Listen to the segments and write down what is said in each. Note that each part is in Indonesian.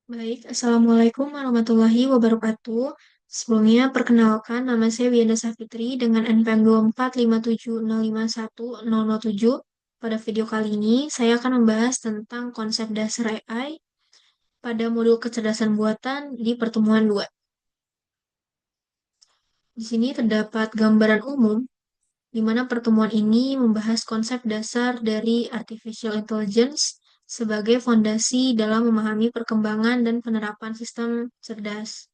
Baik, Assalamualaikum warahmatullahi wabarakatuh. Sebelumnya, perkenalkan nama saya Wiana Safitri dengan NPM 24570510007. Pada video kali ini, saya akan membahas tentang konsep dasar AI pada modul kecerdasan buatan di pertemuan 2. Di sini terdapat gambaran umum di mana pertemuan ini membahas konsep dasar dari artificial intelligence sebagai fondasi dalam memahami perkembangan dan penerapan sistem cerdas.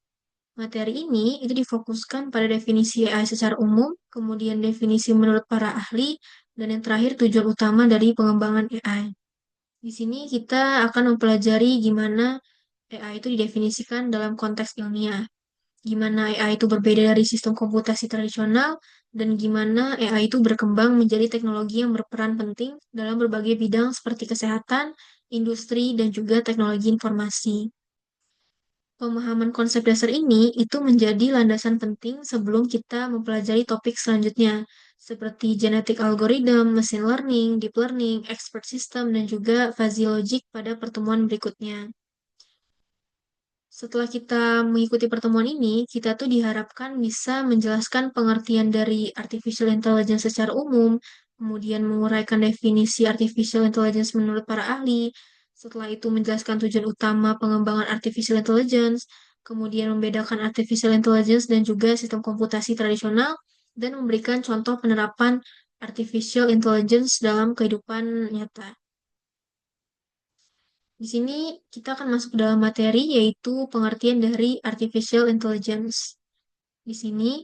Materi ini itu difokuskan pada definisi AI secara umum, kemudian definisi menurut para ahli, dan yang terakhir tujuan utama dari pengembangan AI. Di sini kita akan mempelajari gimana AI itu didefinisikan dalam konteks ilmiah, gimana AI itu berbeda dari sistem komputasi tradisional, dan gimana AI itu berkembang menjadi teknologi yang berperan penting dalam berbagai bidang seperti kesehatan, industri, dan juga teknologi informasi. Pemahaman konsep dasar ini itu menjadi landasan penting sebelum kita mempelajari topik selanjutnya, seperti genetic algorithm, machine learning, deep learning, expert system, dan juga fuzzy logic pada pertemuan berikutnya. Setelah kita mengikuti pertemuan ini, kita tuh diharapkan bisa menjelaskan pengertian dari artificial intelligence secara umum, kemudian menguraikan definisi artificial intelligence menurut para ahli, setelah itu menjelaskan tujuan utama pengembangan artificial intelligence, kemudian membedakan artificial intelligence dan juga sistem komputasi tradisional, dan memberikan contoh penerapan artificial intelligence dalam kehidupan nyata. Di sini kita akan masuk ke dalam materi yaitu pengertian dari artificial intelligence. Di sini,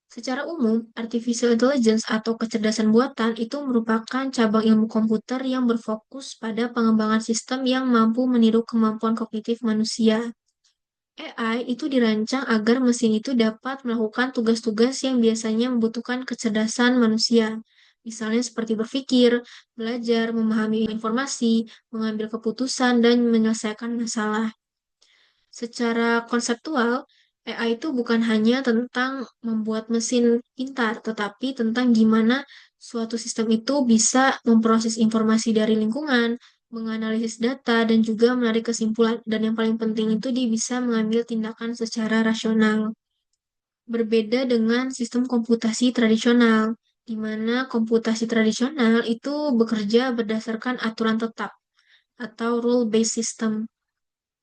secara umum, artificial intelligence atau kecerdasan buatan itu merupakan cabang ilmu komputer yang berfokus pada pengembangan sistem yang mampu meniru kemampuan kognitif manusia. AI itu dirancang agar mesin itu dapat melakukan tugas-tugas yang biasanya membutuhkan kecerdasan manusia, misalnya seperti berpikir, belajar, memahami informasi, mengambil keputusan, dan menyelesaikan masalah. Secara konseptual, AI itu bukan hanya tentang membuat mesin pintar, tetapi tentang gimana suatu sistem itu bisa memproses informasi dari lingkungan, menganalisis data, dan juga menarik kesimpulan. Dan yang paling penting itu dia bisa mengambil tindakan secara rasional. Berbeda dengan sistem komputasi tradisional, di mana komputasi tradisional itu bekerja berdasarkan aturan tetap atau rule-based system.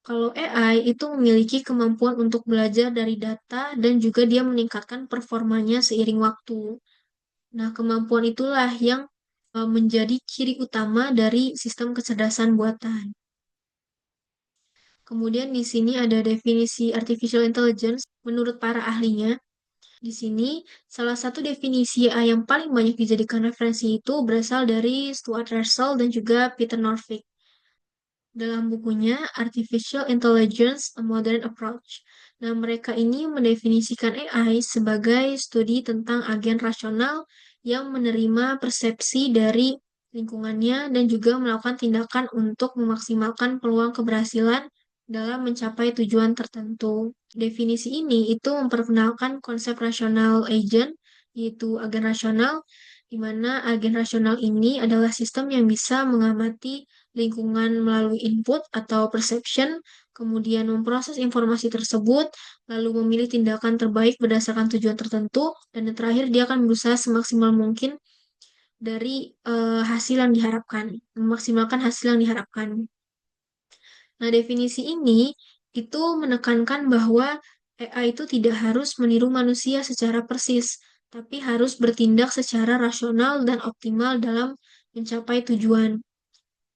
Kalau AI itu memiliki kemampuan untuk belajar dari data dan juga dia meningkatkan performanya seiring waktu. Nah, kemampuan itulah yang menjadi ciri utama dari sistem kecerdasan buatan. Kemudian di sini ada definisi artificial intelligence menurut para ahlinya. Di sini salah satu definisi AI yang paling banyak dijadikan referensi itu berasal dari Stuart Russell dan juga Peter Norvig dalam bukunya Artificial Intelligence: A Modern Approach. Nah, mereka ini mendefinisikan AI sebagai studi tentang agen rasional yang menerima persepsi dari lingkungannya dan juga melakukan tindakan untuk memaksimalkan peluang keberhasilan dalam mencapai tujuan tertentu. Definisi ini itu memperkenalkan konsep rasional agent, yaitu agen rasional, di mana agen rasional ini adalah sistem yang bisa mengamati lingkungan melalui input atau perception, kemudian memproses informasi tersebut, lalu memilih tindakan terbaik berdasarkan tujuan tertentu, dan yang terakhir dia akan berusaha semaksimal mungkin dari hasil yang diharapkan, memaksimalkan hasil yang diharapkan. Nah, definisi ini itu menekankan bahwa AI itu tidak harus meniru manusia secara persis, tapi harus bertindak secara rasional dan optimal dalam mencapai tujuan.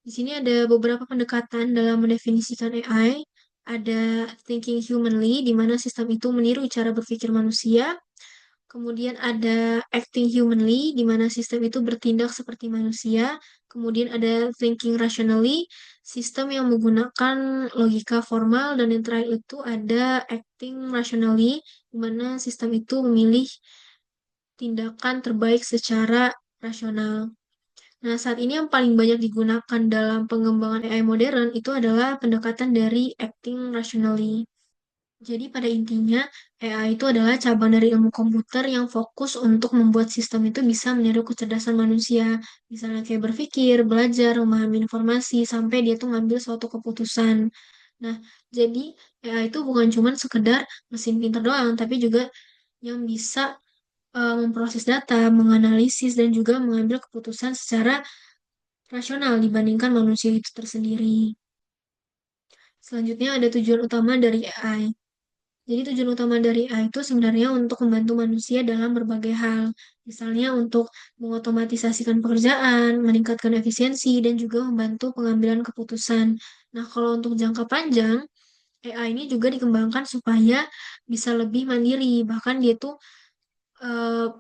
Di sini ada beberapa pendekatan dalam mendefinisikan AI. Ada thinking humanly, di mana sistem itu meniru cara berpikir manusia. Kemudian ada acting humanly, di mana sistem itu bertindak seperti manusia. Kemudian ada thinking rationally, sistem yang menggunakan logika formal. Dan yang terakhir itu ada acting rationally, di mana sistem itu memilih tindakan terbaik secara rasional. Nah, saat ini yang paling banyak digunakan dalam pengembangan AI modern itu adalah pendekatan dari acting rationally. Jadi pada intinya, AI itu adalah cabang dari ilmu komputer yang fokus untuk membuat sistem itu bisa meniru kecerdasan manusia. Misalnya kayak berpikir, belajar, memahami informasi, sampai dia tuh ngambil suatu keputusan. Nah, jadi AI itu bukan cuma sekedar mesin pintar doang, tapi juga yang bisa memproses data, menganalisis, dan juga mengambil keputusan secara rasional dibandingkan manusia itu tersendiri. Selanjutnya ada tujuan utama dari AI. Jadi tujuan utama dari AI itu sebenarnya untuk membantu manusia dalam berbagai hal. Misalnya untuk mengotomatisasikan pekerjaan, meningkatkan efisiensi, dan juga membantu pengambilan keputusan. Nah, kalau untuk jangka panjang, AI ini juga dikembangkan supaya bisa lebih mandiri. Bahkan dia tuh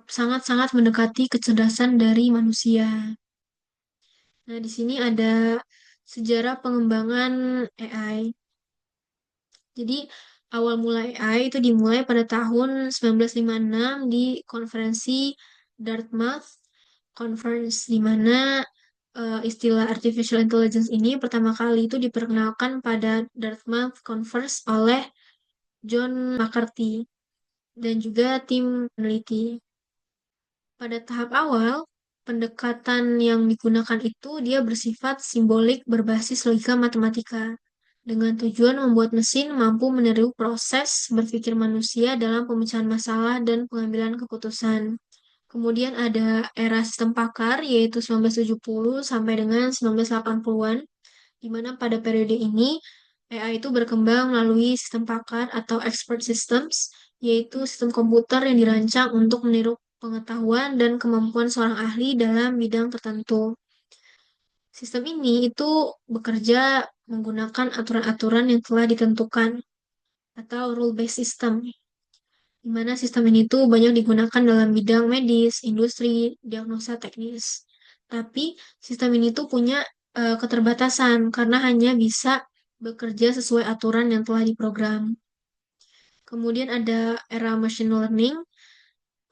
sangat-sangat mendekati kecerdasan dari manusia. Nah, di sini ada sejarah pengembangan AI. Jadi, awal mulai AI itu dimulai pada tahun 1956 di konferensi Dartmouth Conference, di mana istilah artificial intelligence ini pertama kali itu diperkenalkan pada Dartmouth Conference oleh John McCarthy dan juga tim peneliti. Pada tahap awal, pendekatan yang digunakan itu dia bersifat simbolik berbasis logika matematika, dengan tujuan membuat mesin mampu meniru proses berpikir manusia dalam pemecahan masalah dan pengambilan keputusan. Kemudian ada era sistem pakar, yaitu 1970 sampai dengan 1980-an, di mana pada periode ini AI itu berkembang melalui sistem pakar atau expert systems, yaitu sistem komputer yang dirancang untuk meniru pengetahuan dan kemampuan seorang ahli dalam bidang tertentu. Sistem ini itu bekerja menggunakan aturan-aturan yang telah ditentukan atau rule-based system, di mana sistem ini tuh banyak digunakan dalam bidang medis, industri, diagnosa teknis. Tapi sistem ini tuh punya keterbatasan karena hanya bisa bekerja sesuai aturan yang telah diprogram. Kemudian ada era machine learning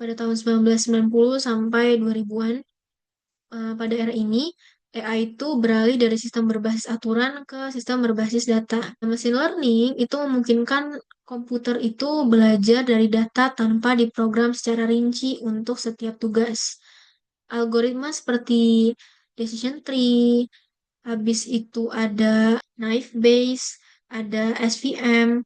pada tahun 1990 sampai 2000-an. Pada era ini, AI itu beralih dari sistem berbasis aturan ke sistem berbasis data. Machine learning itu memungkinkan komputer itu belajar dari data tanpa diprogram secara rinci untuk setiap tugas. Algoritma seperti decision tree, habis itu ada naive Bayes, ada SVM,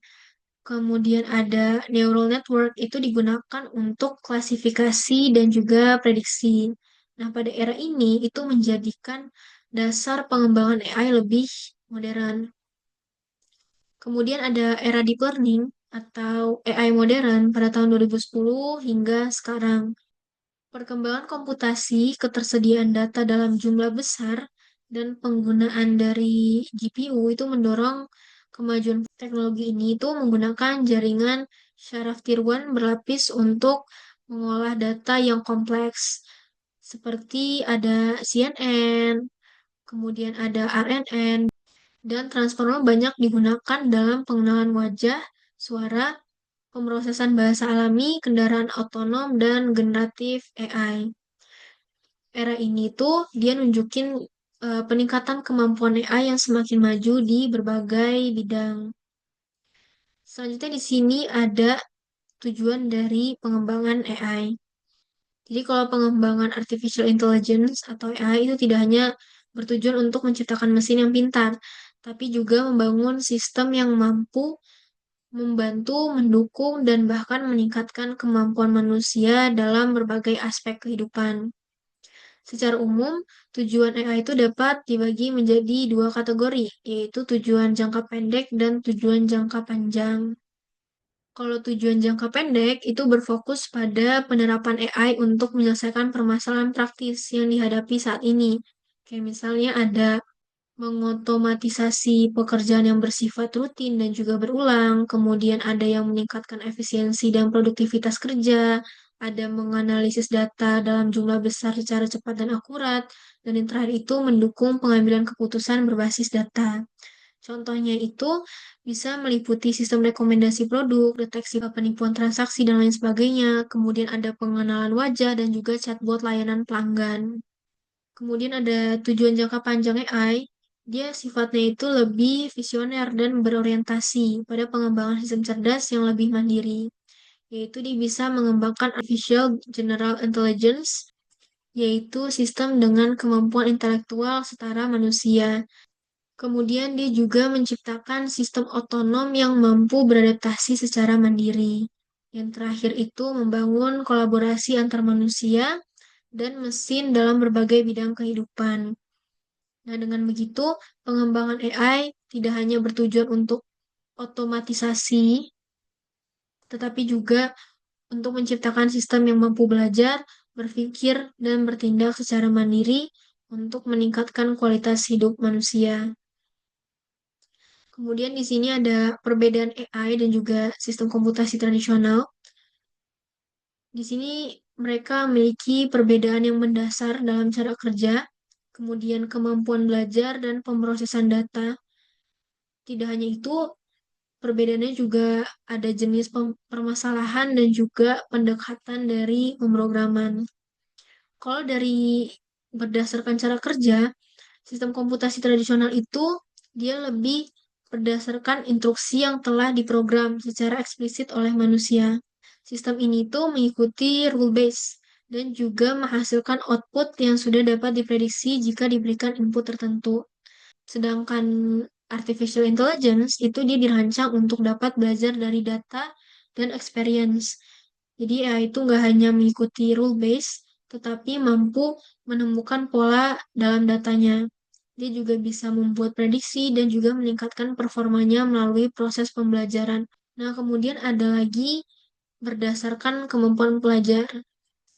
kemudian ada neural network itu digunakan untuk klasifikasi dan juga prediksi. Nah, pada era ini itu menjadikan dasar pengembangan AI lebih modern. Kemudian ada era deep learning atau AI modern pada tahun 2010 hingga sekarang. Perkembangan komputasi, ketersediaan data dalam jumlah besar, dan penggunaan dari GPU itu mendorong kemajuan teknologi ini itu menggunakan jaringan syaraf tiruan berlapis untuk mengolah data yang kompleks, seperti ada CNN, kemudian ada RNN, dan transformer banyak digunakan dalam pengenalan wajah, suara, pemrosesan bahasa alami, kendaraan otonom, dan generatif AI. Era ini tuh dia nunjukin peningkatan kemampuan AI yang semakin maju di berbagai bidang. Selanjutnya di sini ada tujuan dari pengembangan AI. Jadi kalau pengembangan artificial intelligence atau AI itu tidak hanya bertujuan untuk menciptakan mesin yang pintar, tapi juga membangun sistem yang mampu membantu, mendukung, dan bahkan meningkatkan kemampuan manusia dalam berbagai aspek kehidupan. Secara umum, tujuan AI itu dapat dibagi menjadi dua kategori, yaitu tujuan jangka pendek dan tujuan jangka panjang. Kalau tujuan jangka pendek itu berfokus pada penerapan AI untuk menyelesaikan permasalahan praktis yang dihadapi saat ini. Kayak misalnya ada mengotomatisasi pekerjaan yang bersifat rutin dan juga berulang, kemudian ada yang meningkatkan efisiensi dan produktivitas kerja, ada menganalisis data dalam jumlah besar secara cepat dan akurat, dan yang terakhir itu mendukung pengambilan keputusan berbasis data. Contohnya itu bisa meliputi sistem rekomendasi produk, deteksi penipuan transaksi, dan lain sebagainya. Kemudian ada pengenalan wajah dan juga chatbot layanan pelanggan. Kemudian ada tujuan jangka panjang AI. Dia sifatnya itu lebih visioner dan berorientasi pada pengembangan sistem cerdas yang lebih mandiri. Yaitu dia bisa mengembangkan artificial general intelligence, yaitu sistem dengan kemampuan intelektual setara manusia. Kemudian dia juga menciptakan sistem otonom yang mampu beradaptasi secara mandiri. Yang terakhir itu membangun kolaborasi antar manusia dan mesin dalam berbagai bidang kehidupan. Nah, dengan begitu, pengembangan AI tidak hanya bertujuan untuk otomatisasi, tetapi juga untuk menciptakan sistem yang mampu belajar, berpikir, dan bertindak secara mandiri untuk meningkatkan kualitas hidup manusia. Kemudian di sini ada perbedaan AI dan juga sistem komputasi tradisional. Di sini mereka memiliki perbedaan yang mendasar dalam cara kerja, kemudian kemampuan belajar dan pemrosesan data. Tidak hanya itu, perbedaannya juga ada jenis permasalahan dan juga pendekatan dari pemrograman. Kalau dari berdasarkan cara kerja, sistem komputasi tradisional itu dia lebih berdasarkan instruksi yang telah diprogram secara eksplisit oleh manusia. Sistem ini tuh mengikuti rule base dan juga menghasilkan output yang sudah dapat diprediksi jika diberikan input tertentu. Sedangkan artificial intelligence itu dia dirancang untuk dapat belajar dari data dan experience. Jadi ya itu nggak hanya mengikuti rule base, tetapi mampu menemukan pola dalam datanya. Dia juga bisa membuat prediksi dan juga meningkatkan performanya melalui proses pembelajaran. Nah, kemudian ada lagi berdasarkan kemampuan pelajar.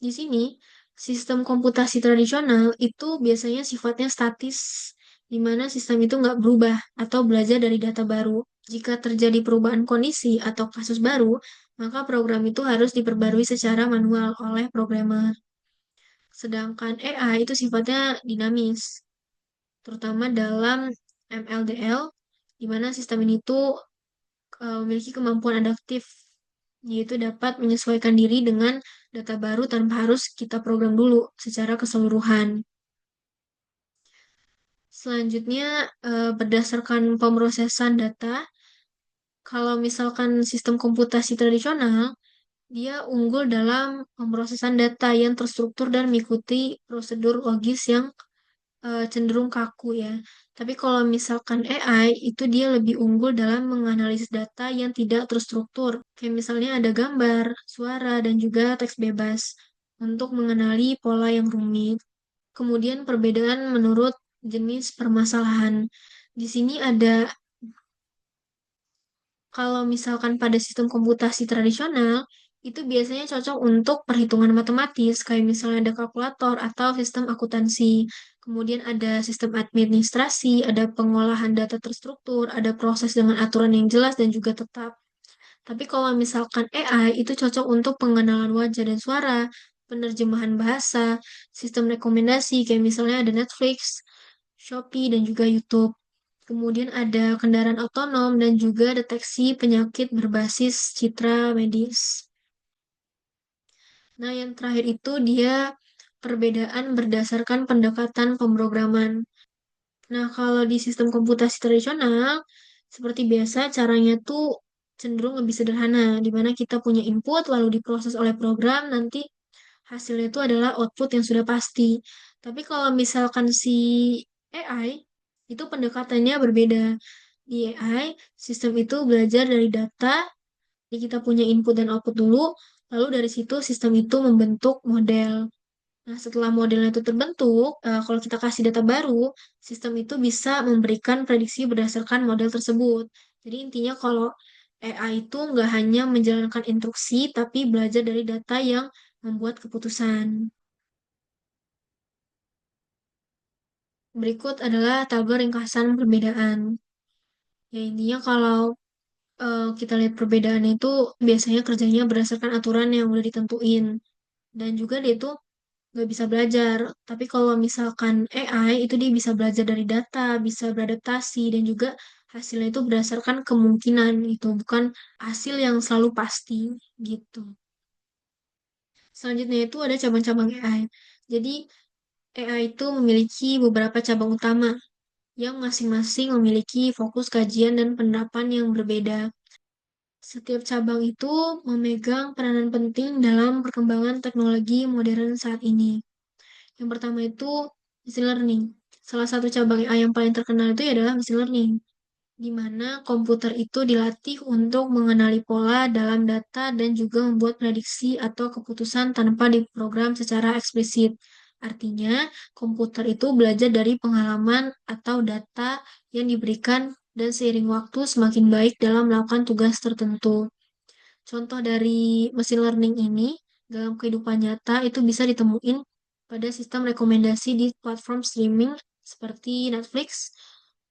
Di sini, sistem komputasi tradisional itu biasanya sifatnya statis, di mana sistem itu nggak berubah atau belajar dari data baru. Jika terjadi perubahan kondisi atau kasus baru, maka program itu harus diperbarui secara manual oleh programmer. Sedangkan AI itu sifatnya dinamis, terutama dalam MLDL, di mana sistem ini tuh memiliki kemampuan adaptif, yaitu dapat menyesuaikan diri dengan data baru tanpa harus kita program dulu secara keseluruhan. Selanjutnya, berdasarkan pemrosesan data, kalau misalkan sistem komputasi tradisional, dia unggul dalam pemrosesan data yang terstruktur dan mengikuti prosedur logis yang cenderung kaku ya. Tapi kalau misalkan AI itu dia lebih unggul dalam menganalisis data yang tidak terstruktur. Kayak misalnya ada gambar, suara, dan juga teks bebas untuk mengenali pola yang rumit. Kemudian perbedaan menurut jenis permasalahan. Di sini ada kalau misalkan pada sistem komputasi tradisional, itu biasanya cocok untuk perhitungan matematis, kayak misalnya ada kalkulator atau sistem akuntansi. Kemudian ada sistem administrasi, ada pengolahan data terstruktur, ada proses dengan aturan yang jelas dan juga tetap. Tapi kalau misalkan AI itu cocok untuk pengenalan wajah dan suara, penerjemahan bahasa, sistem rekomendasi, kayak misalnya ada Netflix, Shopee, dan juga YouTube. Kemudian ada kendaraan otonom dan juga deteksi penyakit berbasis citra medis. Nah, yang terakhir itu dia perbedaan berdasarkan pendekatan pemrograman. Nah, kalau di sistem komputasi tradisional, seperti biasa caranya tuh cenderung lebih sederhana, di mana kita punya input lalu diproses oleh program, nanti hasilnya itu adalah output yang sudah pasti. Tapi kalau misalkan si AI, itu pendekatannya berbeda. Di AI, sistem itu belajar dari data, jadi kita punya input dan output dulu, lalu dari situ sistem itu membentuk model. Nah, setelah modelnya itu terbentuk, kalau kita kasih data baru, sistem itu bisa memberikan prediksi berdasarkan model tersebut. Jadi intinya kalau AI itu nggak hanya menjalankan instruksi, tapi belajar dari data yang membuat keputusan. Berikut adalah tabel ringkasan perbedaan. Ya intinya kalau kita lihat perbedaan itu biasanya kerjanya berdasarkan aturan yang udah ditentuin. Dan juga dia itu nggak bisa belajar. Tapi kalau misalkan AI itu dia bisa belajar dari data, bisa beradaptasi, dan juga hasilnya itu berdasarkan kemungkinan itu, bukan hasil yang selalu pasti gitu. Selanjutnya itu ada cabang-cabang AI. Jadi AI itu memiliki beberapa cabang utama yang masing-masing memiliki fokus kajian dan penerapan yang berbeda. Setiap cabang itu memegang peranan penting dalam perkembangan teknologi modern saat ini. Yang pertama itu machine learning. Salah satu cabang AI yang paling terkenal itu adalah machine learning, di mana komputer itu dilatih untuk mengenali pola dalam data dan juga membuat prediksi atau keputusan tanpa diprogram secara eksplisit. Artinya, komputer itu belajar dari pengalaman atau data yang diberikan dan seiring waktu semakin baik dalam melakukan tugas tertentu. Contoh dari machine learning ini dalam kehidupan nyata itu bisa ditemuin pada sistem rekomendasi di platform streaming seperti Netflix,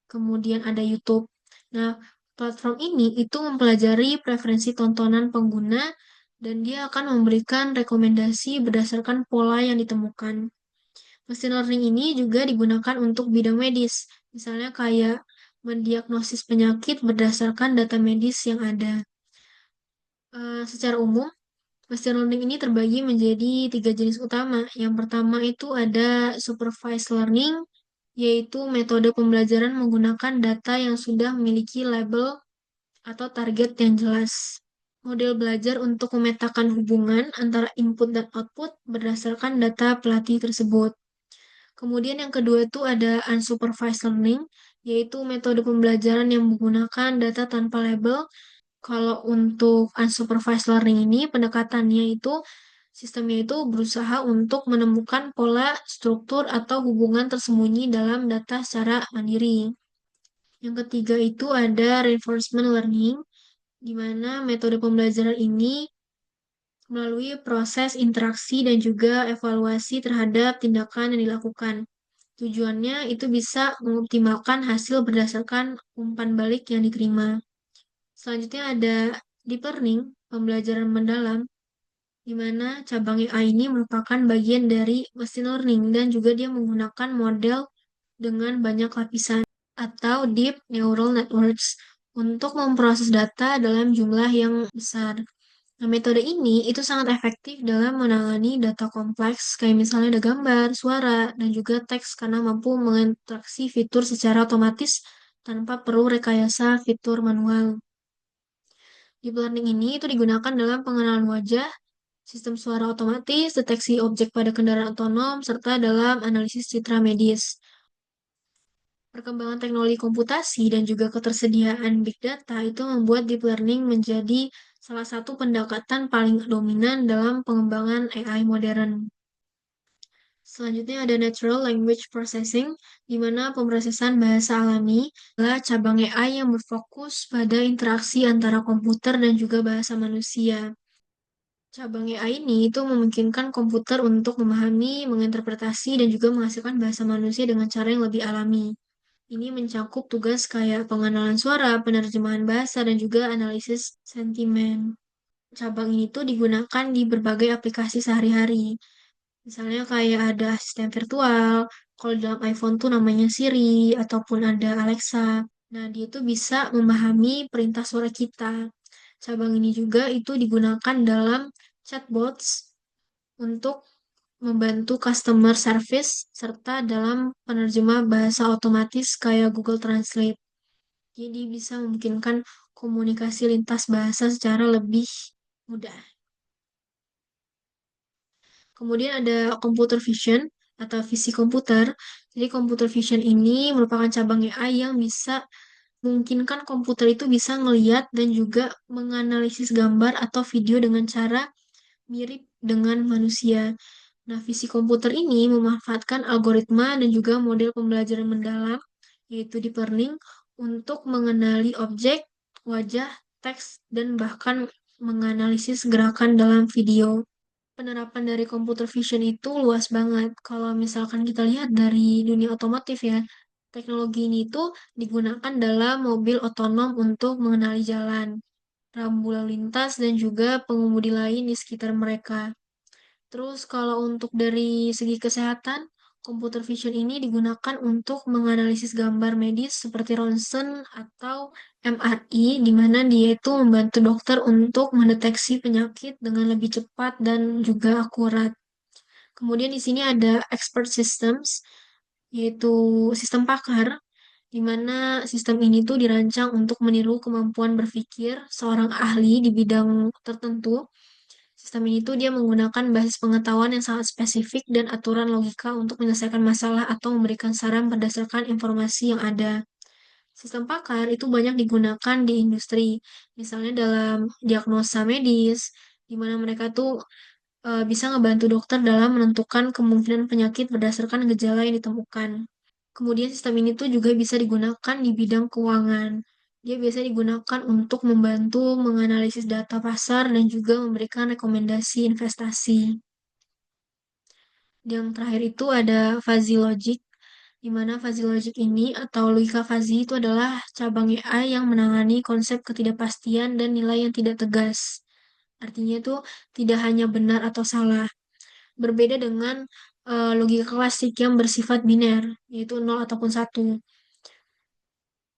kemudian ada YouTube. Nah, platform ini itu mempelajari preferensi tontonan pengguna dan dia akan memberikan rekomendasi berdasarkan pola yang ditemukan. Machine learning ini juga digunakan untuk bidang medis, misalnya kayak mendiagnosis penyakit berdasarkan data medis yang ada. Secara umum, machine learning ini terbagi menjadi tiga jenis utama. Yang pertama itu ada supervised learning, yaitu metode pembelajaran menggunakan data yang sudah memiliki label atau target yang jelas. Model belajar untuk memetakan hubungan antara input dan output berdasarkan data pelatih tersebut. Kemudian yang kedua itu ada unsupervised learning, yaitu metode pembelajaran yang menggunakan data tanpa label. Kalau untuk unsupervised learning ini, pendekatannya itu, sistemnya itu berusaha untuk menemukan pola, struktur, atau hubungan tersembunyi dalam data secara mandiri. Yang ketiga itu ada reinforcement learning, di mana metode pembelajaran ini melalui proses interaksi dan juga evaluasi terhadap tindakan yang dilakukan. Tujuannya itu bisa mengoptimalkan hasil berdasarkan umpan balik yang diterima. Selanjutnya ada deep learning, pembelajaran mendalam, di mana cabang AI ini merupakan bagian dari machine learning dan juga dia menggunakan model dengan banyak lapisan atau deep neural networks untuk memproses data dalam jumlah yang besar. Nah, metode ini itu sangat efektif dalam menangani data kompleks, kayak misalnya ada gambar, suara, dan juga teks karena mampu menginteraksi fitur secara otomatis tanpa perlu rekayasa fitur manual. Deep learning ini itu digunakan dalam pengenalan wajah, sistem suara otomatis, deteksi objek pada kendaraan otonom, serta dalam analisis citra medis. Perkembangan teknologi komputasi dan juga ketersediaan big data itu membuat deep learning menjadi salah satu pendekatan paling dominan dalam pengembangan AI modern. Selanjutnya ada natural language processing, di mana pemrosesan bahasa alami adalah cabang AI yang berfokus pada interaksi antara komputer dan juga bahasa manusia. Cabang AI ini itu memungkinkan komputer untuk memahami, menginterpretasi, dan juga menghasilkan bahasa manusia dengan cara yang lebih alami. Ini mencakup tugas kayak pengenalan suara, penerjemahan bahasa, dan juga analisis sentimen. Cabang ini tuh digunakan di berbagai aplikasi sehari-hari. Misalnya kayak ada asisten virtual, kalau dalam iPhone tuh namanya Siri, ataupun ada Alexa. Nah, dia tuh bisa memahami perintah suara kita. Cabang ini juga itu digunakan dalam chatbots untuk membantu customer service serta dalam penerjemah bahasa otomatis kayak Google Translate. Jadi bisa memungkinkan komunikasi lintas bahasa secara lebih mudah. Kemudian ada computer vision atau visi komputer. Jadi computer vision ini merupakan cabang AI yang bisa memungkinkan komputer itu bisa melihat dan juga menganalisis gambar atau video dengan cara mirip dengan manusia. Nah, visi komputer ini memanfaatkan algoritma dan juga model pembelajaran mendalam, yaitu deep learning, untuk mengenali objek, wajah, teks, dan bahkan menganalisis gerakan dalam video. Penerapan dari computer vision itu luas banget. Kalau misalkan kita lihat dari dunia otomotif ya, teknologi ini tuh digunakan dalam mobil otonom untuk mengenali jalan, rambu lalu lintas, dan juga pengemudi lain di sekitar mereka. Terus kalau untuk dari segi kesehatan, computer vision ini digunakan untuk menganalisis gambar medis seperti ronsen atau MRI, di mana dia itu membantu dokter untuk mendeteksi penyakit dengan lebih cepat dan juga akurat. Kemudian di sini ada expert systems, yaitu sistem pakar, di mana sistem ini tuh dirancang untuk meniru kemampuan berpikir seorang ahli di bidang tertentu. Sistem ini tuh dia menggunakan basis pengetahuan yang sangat spesifik dan aturan logika untuk menyelesaikan masalah atau memberikan saran berdasarkan informasi yang ada. Sistem pakar itu banyak digunakan di industri, misalnya dalam diagnosa medis, di mana mereka tuh bisa ngebantu dokter dalam menentukan kemungkinan penyakit berdasarkan gejala yang ditemukan. Kemudian sistem ini tuh juga bisa digunakan di bidang keuangan. Dia biasa digunakan untuk membantu menganalisis data pasar dan juga memberikan rekomendasi investasi. Yang terakhir itu ada fuzzy logic, di mana fuzzy logic ini atau logika fuzzy itu adalah cabang AI yang menangani konsep ketidakpastian dan nilai yang tidak tegas. Artinya itu tidak hanya benar atau salah. Berbeda dengan logika klasik yang bersifat biner, yaitu nol ataupun satu.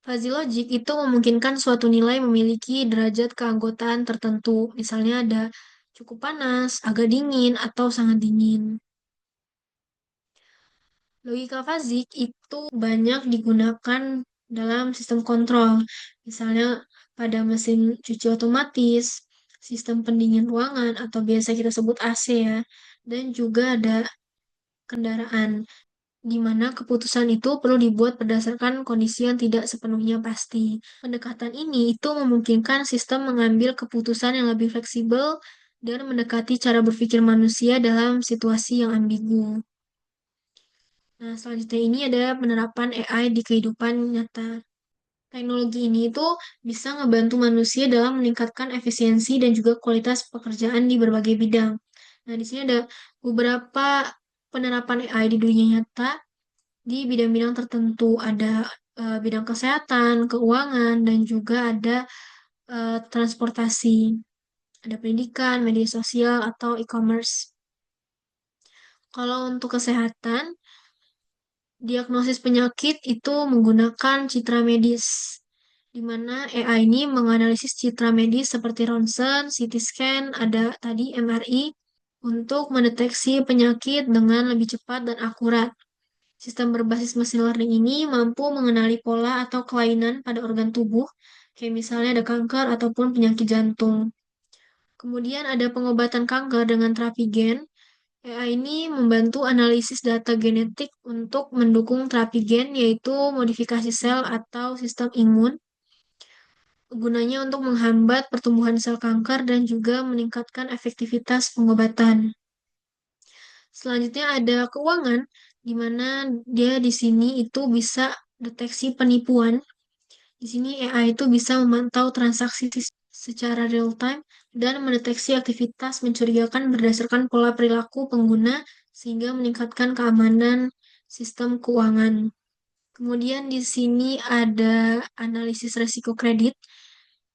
Fuzzy logic itu memungkinkan suatu nilai memiliki derajat keanggotaan tertentu. Misalnya ada cukup panas, agak dingin, atau sangat dingin. Logika fuzzy itu banyak digunakan dalam sistem kontrol. Misalnya pada mesin cuci otomatis, sistem pendingin ruangan, atau biasa kita sebut AC ya. Dan juga ada kendaraan, di mana keputusan itu perlu dibuat berdasarkan kondisi yang tidak sepenuhnya pasti. Pendekatan ini itu memungkinkan sistem mengambil keputusan yang lebih fleksibel dan mendekati cara berpikir manusia dalam situasi yang ambigu. Nah, selanjutnya ini ada penerapan AI di kehidupan nyata. Teknologi ini itu bisa ngebantu manusia dalam meningkatkan efisiensi dan juga kualitas pekerjaan di berbagai bidang. Nah, di sini ada beberapa penerapan AI di dunia nyata di bidang-bidang tertentu. Ada bidang kesehatan, keuangan, dan juga ada transportasi, ada pendidikan, media sosial, atau e-commerce. Kalau untuk kesehatan, diagnosis penyakit itu menggunakan citra medis, di mana AI ini menganalisis citra medis seperti ronsen, CT scan, ada tadi MRI, untuk mendeteksi penyakit dengan lebih cepat dan akurat. Sistem berbasis machine learning ini mampu mengenali pola atau kelainan pada organ tubuh, kayak misalnya ada kanker ataupun penyakit jantung. Kemudian ada pengobatan kanker dengan terapi gen. AI ini membantu analisis data genetik untuk mendukung terapi gen, yaitu modifikasi sel atau sistem imun, gunanya untuk menghambat pertumbuhan sel kanker dan juga meningkatkan efektivitas pengobatan. Selanjutnya ada keuangan, di mana dia di sini itu bisa deteksi penipuan. Di sini AI itu bisa memantau transaksi secara real time dan mendeteksi aktivitas mencurigakan berdasarkan pola perilaku pengguna sehingga meningkatkan keamanan sistem keuangan. Kemudian di sini ada analisis resiko kredit,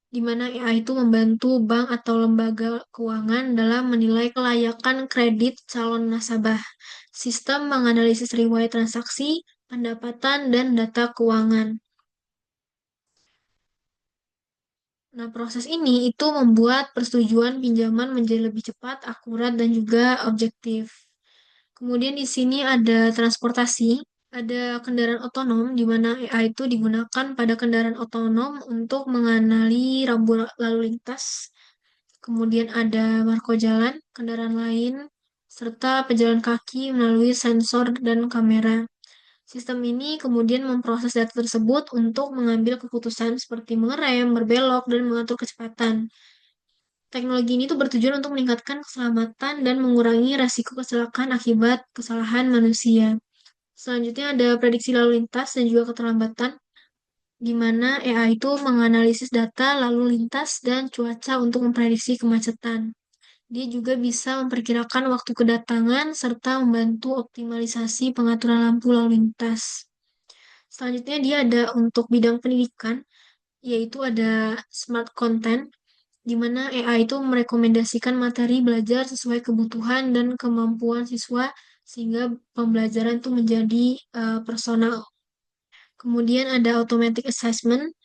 di mana AI itu membantu bank atau lembaga keuangan dalam menilai kelayakan kredit calon nasabah. Sistem menganalisis riwayat transaksi, pendapatan, dan data keuangan. Nah, proses ini itu membuat persetujuan pinjaman menjadi lebih cepat, akurat, dan juga objektif. Kemudian di sini ada transportasi, ada kendaraan otonom, di mana AI itu digunakan pada kendaraan otonom untuk mengenali rambu lalu lintas. Kemudian ada marko jalan, kendaraan lain, serta pejalan kaki melalui sensor dan kamera. Sistem ini kemudian memproses data tersebut untuk mengambil keputusan seperti mengerem, berbelok, dan mengatur kecepatan. Teknologi ini tuh bertujuan untuk meningkatkan keselamatan dan mengurangi risiko kecelakaan akibat kesalahan manusia. Selanjutnya ada prediksi lalu lintas dan juga keterlambatan, di mana AI itu menganalisis data lalu lintas dan cuaca untuk memprediksi kemacetan. Dia juga bisa memperkirakan waktu kedatangan serta membantu optimalisasi pengaturan lampu lalu lintas. Selanjutnya dia ada untuk bidang pendidikan, yaitu ada smart content, di mana AI itu merekomendasikan materi belajar sesuai kebutuhan dan kemampuan siswa sehingga pembelajaran itu menjadi personal. Kemudian ada automatic assessment,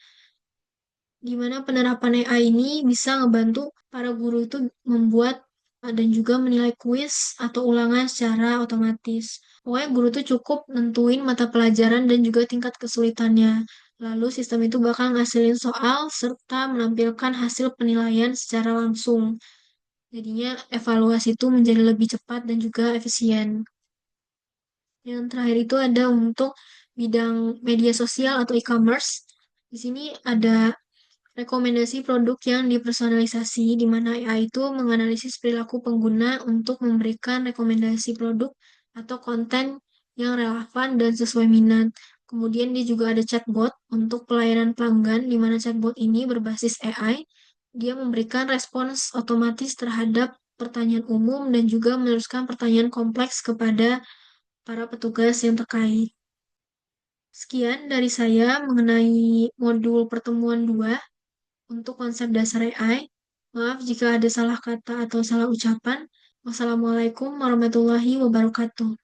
di mana penerapan AI ini bisa ngebantu para guru itu membuat dan juga menilai kuis atau ulangan secara otomatis. Pokoknya guru tuh cukup nentuin mata pelajaran dan juga tingkat kesulitannya. Lalu sistem itu bakal ngasilin soal serta menampilkan hasil penilaian secara langsung. Jadinya evaluasi itu menjadi lebih cepat dan juga efisien. Yang terakhir itu ada untuk bidang media sosial atau e-commerce. Di sini ada rekomendasi produk yang dipersonalisasi, di mana AI itu menganalisis perilaku pengguna untuk memberikan rekomendasi produk atau konten yang relevan dan sesuai minat. Kemudian dia juga ada chatbot untuk pelayanan pelanggan, di mana chatbot ini berbasis AI. Dia memberikan respons otomatis terhadap pertanyaan umum dan juga meneruskan pertanyaan kompleks kepada para petugas yang terkait. Sekian dari saya mengenai modul pertemuan 2 untuk konsep dasar AI. Maaf jika ada salah kata atau salah ucapan. Wassalamualaikum warahmatullahi wabarakatuh.